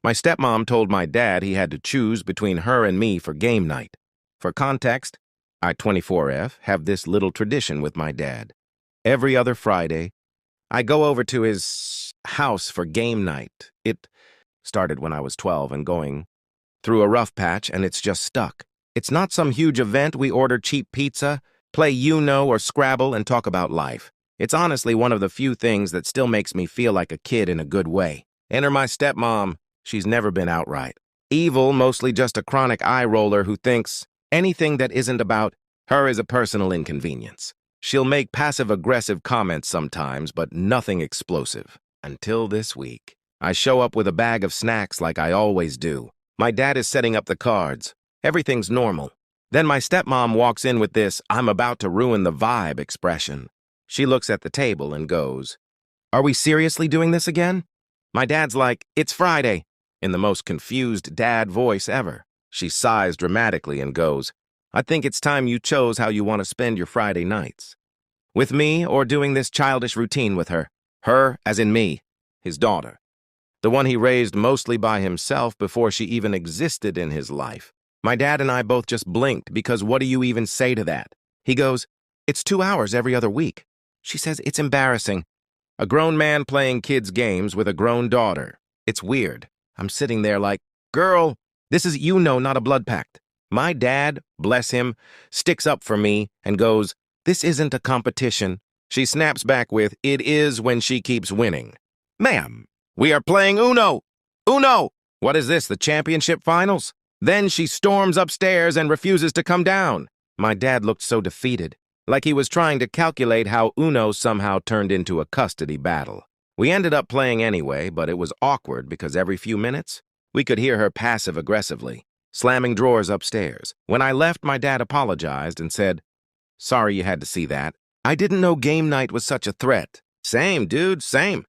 My stepmom told my dad he had to choose between her and me for game night. For context, I, 24F, have this little tradition with my dad. Every other Friday, I go over to his house for game night. It started when I was 12 and going through a rough patch, and it's just stuck. It's not some huge event. We order cheap pizza, play Uno or Scrabble, and talk about life. It's honestly one of the few things that still makes me feel like a kid in a good way. Enter my stepmom. She's never been outright evil, mostly just a chronic eye roller who thinks anything that isn't about her is a personal inconvenience. She'll make passive-aggressive comments sometimes, but nothing explosive. Until this week. I show up with a bag of snacks like I always do. My dad is setting up the cards. Everything's normal. Then my stepmom walks in with this "I'm about to ruin the vibe" expression. She looks at the table and goes, "Are we seriously doing this again?" My dad's like, "It's Friday," in the most confused dad voice ever. She sighs dramatically and goes, "I think it's time you chose how you want to spend your Friday nights. With me or doing this childish routine with her. Her as in me, his daughter. The one he raised mostly by himself before she even existed in his life." My dad and I both just blinked because what do you even say to that? He goes, "It's 2 hours every other week." She says it's embarrassing. A grown man playing kids' games with a grown daughter. It's weird. I'm sitting there like, girl, this is not a blood pact. My dad, bless him, sticks up for me and goes, "This isn't a competition." She snaps back with, "It is when she keeps winning." "Ma'am, we are playing Uno. Uno! What is this, the championship finals?" Then she storms upstairs and refuses to come down. My dad looked so defeated, like he was trying to calculate how Uno somehow turned into a custody battle. We ended up playing anyway, but it was awkward because every few minutes, we could hear her passive-aggressively, slamming drawers upstairs. When I left, my dad apologized and said, "Sorry you had to see that. I didn't know game night was such a threat." "Same, dude, same.